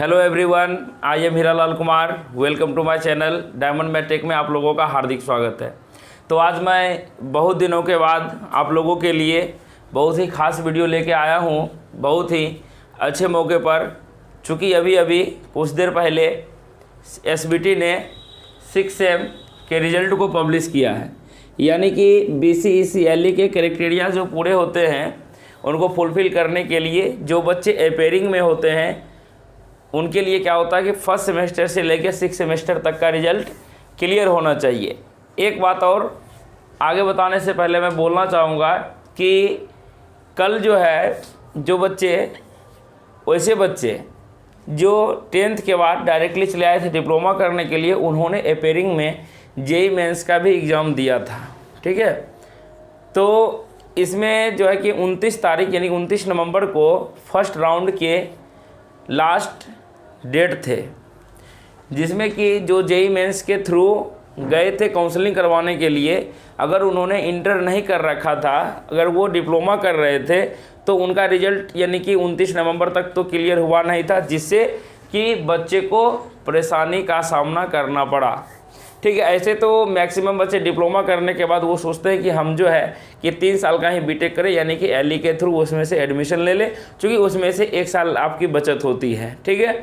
Hello everyone, I am Hiralal Kumar. Welcome to my channel diamond matric में आप लोगों का हार्दिक स्वागत है। तो आज मैं बहुत दिनों के बाद आप लोगों के लिए बहुत ही खास वीडियो लेके आया हूँ, बहुत ही अच्छे मौके पर। चूँकि अभी कुछ देर पहले एसबीटी ने 6 सेम के रिज़ल्ट को पब्लिश किया है, यानी कि BCECLE के क्राइटेरिया जो पूरे होते हैं उनको फुलफ़िल करने के लिए जो बच्चे अपेयरिंग में होते हैं उनके लिए क्या होता है कि फर्स्ट सेमेस्टर से लेकर 6 सेमेस्टर तक का रिज़ल्ट क्लियर होना चाहिए। एक बात और आगे बताने से पहले मैं बोलना चाहूँगा कि कल जो है जो बच्चे वैसे बच्चे जो 10th के बाद डायरेक्टली चले आए थे डिप्लोमा करने के लिए, उन्होंने अपेयरिंग में जेईई मेंस का भी एग्ज़ाम दिया था। ठीक है, तो इसमें जो है कि 29 तारीख यानी 29 नवंबर को फर्स्ट राउंड के लास्ट डेट थे, जिसमें कि जो जेईई मेंस के थ्रू गए थे काउंसलिंग करवाने के लिए, अगर उन्होंने इंटर नहीं कर रखा था, अगर वो डिप्लोमा कर रहे थे तो उनका रिज़ल्ट यानी कि 29 नवंबर तक तो क्लियर हुआ नहीं था, जिससे कि बच्चे को परेशानी का सामना करना पड़ा। ठीक है, ऐसे तो मैक्सिमम बच्चे डिप्लोमा करने के बाद वो सोचते हैं कि हम जो है कि 3 साल का ही बीटेक करें, यानी कि एलई के थ्रू उसमें से एडमिशन ले लें, क्योंकि उसमें से 1 साल आपकी बचत होती है। ठीक है,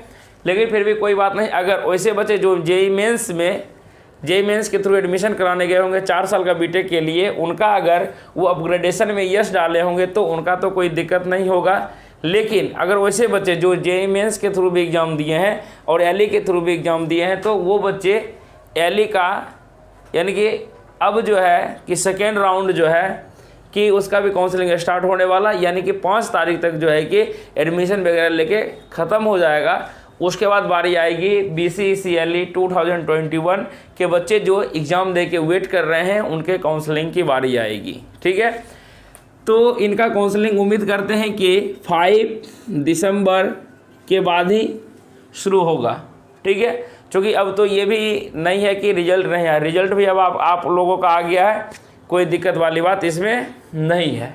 लेकिन फिर भी कोई बात नहीं। अगर वैसे बच्चे जो जेईई मेंस के थ्रू एडमिशन कराने गए होंगे 4 साल का बीटेक के लिए, उनका अगर वो अपग्रेडेशन में यस डाले होंगे तो उनका तो कोई दिक्कत नहीं होगा। लेकिन अगर वैसे बच्चे जो जेईई मेंस के थ्रू भी एग्ज़ाम दिए हैं और एलई के थ्रू भी एग्ज़ाम दिए हैं, तो वो बच्चे एलई का यानी कि अब जो है कि सेकेंड राउंड जो है कि उसका भी काउंसलिंग स्टार्ट होने वाला, यानी कि 5 तारीख तक जो है कि एडमिशन वगैरह लेके ख़त्म हो जाएगा। उसके बाद बारी आएगी BCECLE 2021 के बच्चे जो एग्ज़ाम दे के वेट कर रहे हैं, उनके काउंसलिंग की बारी आएगी। ठीक है, तो इनका काउंसलिंग उम्मीद करते हैं कि 5 दिसंबर के बाद ही शुरू होगा। ठीक है, क्योंकि अब तो ये भी नहीं है कि रिज़ल्ट नहीं है, रिज़ल्ट भी अब आप लोगों का आ गया है, कोई दिक्कत वाली बात इसमें नहीं है।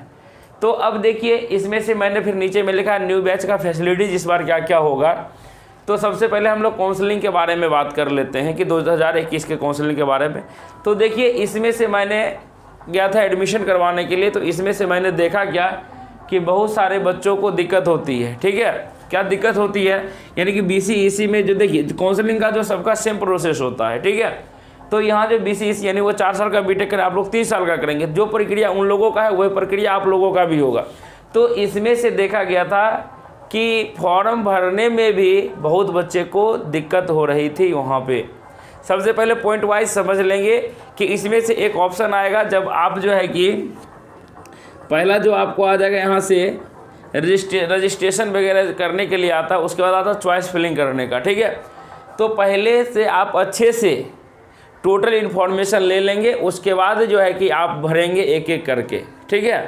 तो अब देखिए, इसमें से मैंने फिर नीचे में लिखा न्यू बैच का फैसिलिटीज़ इस बार क्या क्या होगा। तो सबसे पहले हम लोग काउंसलिंग के बारे में बात कर लेते हैं कि 2021 के काउंसलिंग के बारे में। तो देखिए, इसमें से मैंने गया था एडमिशन करवाने के लिए, तो इसमें से मैंने देखा क्या कि बहुत सारे बच्चों को दिक्कत होती है। ठीक है, क्या दिक्कत होती है, यानी कि BCEC में जो देखिए काउंसलिंग का जो सबका सेम प्रोसेस होता है। ठीक है, तो यहाँ जो BCEC यानी वो 4 साल का बीटेक करें, आप लोग 3 साल का करेंगे, जो प्रक्रिया उन लोगों का है वही प्रक्रिया आप लोगों का भी होगा। तो इसमें से देखा गया था कि फॉर्म भरने में भी बहुत बच्चे को दिक्कत हो रही थी वहाँ पे। सबसे पहले पॉइंट वाइज समझ लेंगे कि इसमें से एक ऑप्शन आएगा, जब आप जो है कि पहला जो आपको आ जाएगा यहाँ से रजिस्ट्रेशन वगैरह करने के लिए आता है, उसके बाद आता है चॉइस फिलिंग करने का। ठीक है, तो पहले से आप अच्छे से टोटल इन्फॉर्मेशन ले लेंगे, उसके बाद जो है कि आप भरेंगे एक एक करके। ठीक है,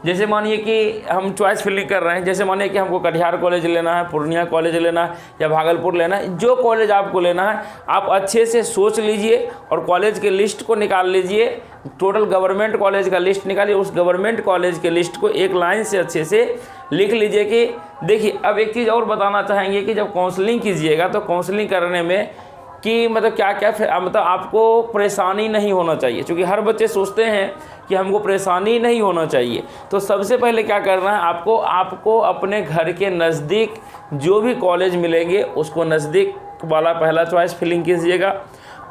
जैसे मानिए कि हम चॉइस फिलिंग कर रहे हैं, जैसे मानिए कि हमको कटिहार कॉलेज लेना है, पूर्णिया कॉलेज लेना है या भागलपुर लेना है, जो कॉलेज आपको लेना है आप अच्छे से सोच लीजिए और कॉलेज के लिस्ट को निकाल लीजिए। टोटल गवर्नमेंट कॉलेज का लिस्ट निकालिए, उस गवर्नमेंट कॉलेज के लिस्ट को एक लाइन से अच्छे से लिख लीजिए। कि देखिए, अब एक चीज़ और बताना चाहेंगे कि जब काउंसलिंग कीजिएगा तो काउंसलिंग करने में कि मतलब क्या क्या मतलब आपको परेशानी नहीं होना चाहिए, क्योंकि हर बच्चे सोचते हैं कि हमको परेशानी नहीं होना चाहिए। तो सबसे पहले क्या करना है, आपको अपने घर के नज़दीक जो भी कॉलेज मिलेंगे उसको नज़दीक वाला पहला चॉइस फिलिंग कीजिएगा।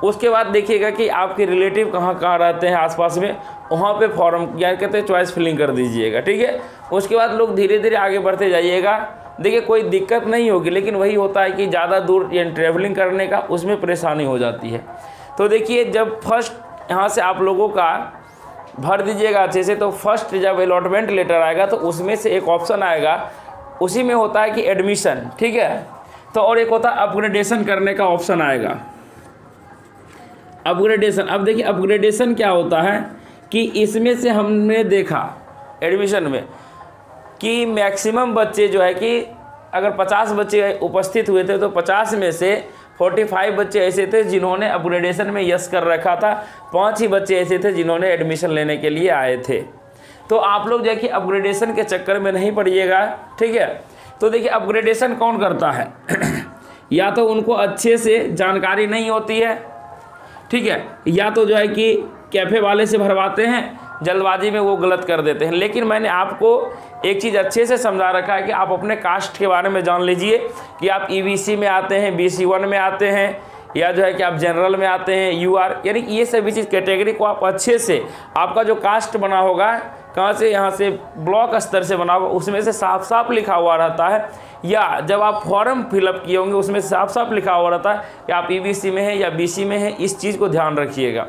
उसके बाद देखिएगा कि आपके रिलेटिव कहाँ कहाँ रहते हैं आसपास में, वहाँ पे फॉर्म क्या कहते हैं चॉइस फिलिंग कर दीजिएगा। ठीक है, उसके बाद लोग धीरे धीरे आगे बढ़ते जाइएगा। देखिए, कोई दिक्कत नहीं होगी, लेकिन वही होता है कि ज़्यादा दूर ट्रैवलिंग करने का उसमें परेशानी हो जाती है। तो देखिए, जब फर्स्ट यहाँ से आप लोगों का भर दीजिएगा अच्छे से, तो फर्स्ट जब अलॉटमेंट लेटर आएगा तो उसमें से एक ऑप्शन आएगा, उसी में होता है कि एडमिशन। ठीक है, तो और एक होता है अपग्रेडेशन करने का ऑप्शन आएगा, अपग्रेडेशन। अब देखिए, अपग्रेडेशन क्या होता है कि इसमें से हमने देखा एडमिशन में कि मैक्सिमम बच्चे जो है कि अगर 50 बच्चे उपस्थित हुए थे तो 50 में से 45 बच्चे ऐसे थे जिन्होंने अपग्रेडेशन में यस कर रखा था, 5 ही बच्चे ऐसे थे जिन्होंने एडमिशन लेने के लिए आए थे। तो आप लोग जो है कि अपग्रेडेशन के चक्कर में नहीं पड़िएगा। ठीक है, तो देखिए अपग्रेडेशन कौन करता है या तो उनको अच्छे से जानकारी नहीं होती है, ठीक है, या तो जो है कि कैफ़े वाले से भरवाते हैं, जल्दबाजी में वो गलत कर देते हैं। लेकिन मैंने आपको एक चीज़ अच्छे से समझा रखा है कि आप अपने कास्ट के बारे में जान लीजिए कि आप EBC में आते हैं, BC1 में आते हैं, या जो है कि आप जनरल में आते हैं, UR, यानी कि ये सभी चीज़ कैटेगरी को आप अच्छे से, आपका जो कास्ट बना होगा कहाँ से, यहाँ से ब्लॉक स्तर से बना होगा, उसमें से साफ साफ लिखा हुआ रहता है, या जब आप फॉर्म फिलअप किए होंगे उसमें साफ साफ लिखा हुआ रहता है कि आप EBC में हैं या BC में हैं। इस चीज़ को ध्यान रखिएगा,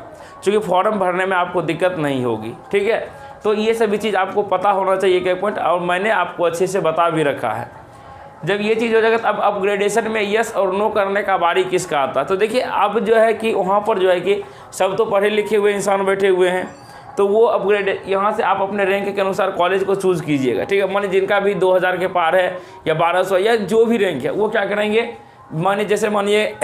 क्योंकि फॉर्म भरने में आपको दिक्कत नहीं होगी, ठीक है। तो ये सभी चीज़ आपको पता होना चाहिए एक पॉइंट, और मैंने आपको अच्छे से बता भी रखा है। जब ये चीज़ हो जाएगा तो अब अपग्रेडेशन में यस और नो करने का बारी किसका आता है। तो देखिए अब जो है कि वहाँ पर जो है कि सब तो पढ़े लिखे हुए इंसान बैठे हुए हैं, तो वो अपग्रेड यहाँ से आप अपने रैंक के अनुसार कॉलेज को चूज़ कीजिएगा, ठीक है। मानिए जिनका भी 2000 के पार है या 1200 या जो भी रैंक है, वो क्या करेंगे, मानिए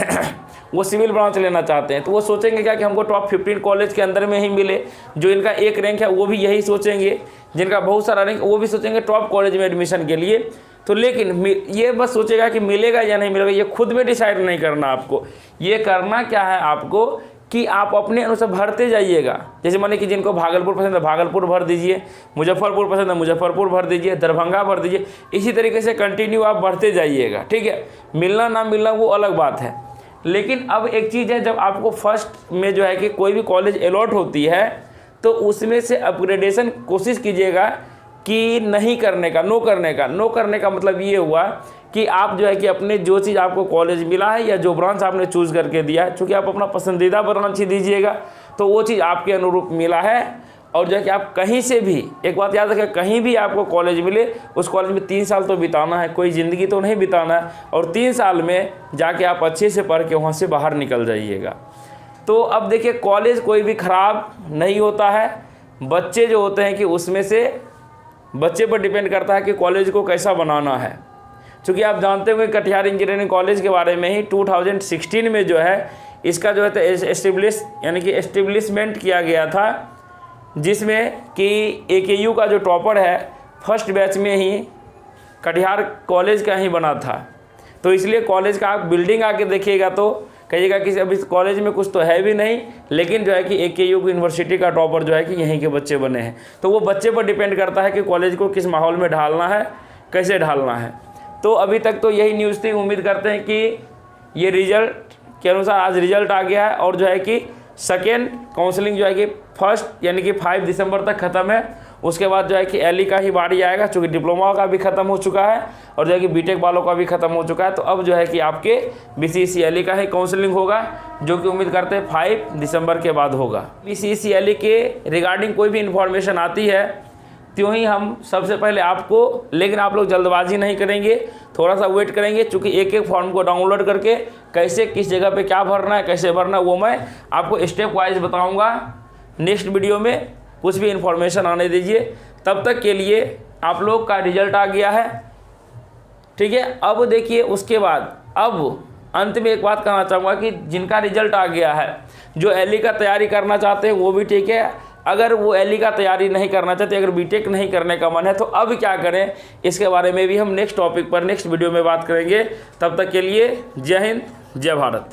वो सिविल ब्रांच लेना चाहते हैं, तो वो सोचेंगे क्या कि हमको टॉप 15 कॉलेज के अंदर में ही मिले। जो इनका एक रैंक है वो भी यही सोचेंगे, जिनका बहुत सारा रैंक वो भी सोचेंगे टॉप कॉलेज में एडमिशन के लिए। तो लेकिन ये बस सोचेगा कि मिलेगा या नहीं मिलेगा, ये खुद में डिसाइड नहीं करना आपको। ये करना क्या है आपको कि आप अपने अनुसार भरते जाइएगा। जैसे माने कि जिनको भागलपुर पसंद है भागलपुर भर दीजिए, मुजफ्फरपुर पसंद है मुजफ्फरपुर भर दीजिए, दरभंगा भर दीजिए, इसी तरीके से कंटिन्यू आप बढ़ते जाइएगा, ठीक है। मिलना ना मिलना वो अलग बात है। लेकिन अब एक चीज़ है, जब आपको फर्स्ट में जो है कि कोई भी कॉलेज अलॉट होती है तो उसमें से अपग्रेडेशन कोशिश कीजिएगा कि नहीं करने का, नो करने का मतलब ये हुआ कि आप जो है कि अपने जो चीज़ आपको कॉलेज मिला है या जो ब्रांच आपने चूज़ करके दिया है, चूँकि आप अपना पसंदीदा ब्रांच ही दीजिएगा तो वो चीज़ आपके अनुरूप मिला है। और जो है कि आप कहीं से भी, एक बात याद रखें, कहीं भी आपको कॉलेज मिले उस कॉलेज में 3 साल तो बिताना है, कोई ज़िंदगी तो नहीं बिताना है। और 3 साल में जाके आप अच्छे से पढ़ के वहाँ से बाहर निकल जाइएगा। तो अब देखिए कॉलेज कोई भी ख़राब नहीं होता है, बच्चे जो होते हैं कि उसमें से बच्चे पर डिपेंड करता है कि कॉलेज को कैसा बनाना है। क्योंकि आप जानते होंगे कटिहार इंजीनियरिंग कॉलेज के बारे में ही 2016 में जो है इसका जो है एस्टेब्लिशमेंट किया गया था, जिसमें कि AKU का जो टॉपर है फर्स्ट बैच में ही कटिहार कॉलेज का ही बना था। तो इसलिए कॉलेज का आप बिल्डिंग आके देखिएगा तो कहिएगा कि अभी इस कॉलेज में कुछ तो है भी नहीं, लेकिन जो है कि AKU यूनिवर्सिटी का टॉपर जो है कि यहीं के बच्चे बने हैं। तो वो बच्चे पर डिपेंड करता है कि कॉलेज को किस माहौल में ढालना है, कैसे ढालना है। तो अभी तक तो यही न्यूज़ थी। उम्मीद करते हैं कि ये रिजल्ट के अनुसार आज रिजल्ट आ गया है और जो है कि सेकेंड काउंसलिंग जो है कि फर्स्ट यानी कि 5 दिसंबर तक ख़त्म है। उसके बाद जो है कि LE का ही बारी आएगा, चूँकि डिप्लोमा का भी ख़त्म हो चुका है और जो है कि BTech वालों का भी ख़त्म हो चुका है। तो अब जो है कि आपके BCEC LE का ही काउंसलिंग होगा, जो कि उम्मीद करते हैं 5 दिसंबर के बाद होगा। BCEC LE के रिगार्डिंग कोई भी इन्फॉर्मेशन आती है त्यों ही हम सबसे पहले आपको, लेकिन आप लोग जल्दबाजी नहीं करेंगे, थोड़ा सा वेट करेंगे, क्योंकि एक एक फॉर्म को डाउनलोड करके कैसे किस जगह पे क्या भरना है, कैसे भरना है, वो मैं आपको स्टेप वाइज बताऊंगा नेक्स्ट वीडियो में। कुछ भी इन्फॉर्मेशन आने दीजिए। तब तक के लिए आप लोग का रिजल्ट आ गया है, ठीक है। अब देखिए उसके बाद अब अंत में एक बात कहना चाहूँगा कि जिनका रिजल्ट आ गया है, जो LE का तैयारी करना चाहते हैं वो भी ठीक है। अगर वो LE का तैयारी नहीं करना चाहते, अगर BTech नहीं करने का मन है, तो अब क्या करें, इसके बारे में भी हम नेक्स्ट टॉपिक पर नेक्स्ट वीडियो में बात करेंगे। तब तक के लिए जय हिंद, जय भारत।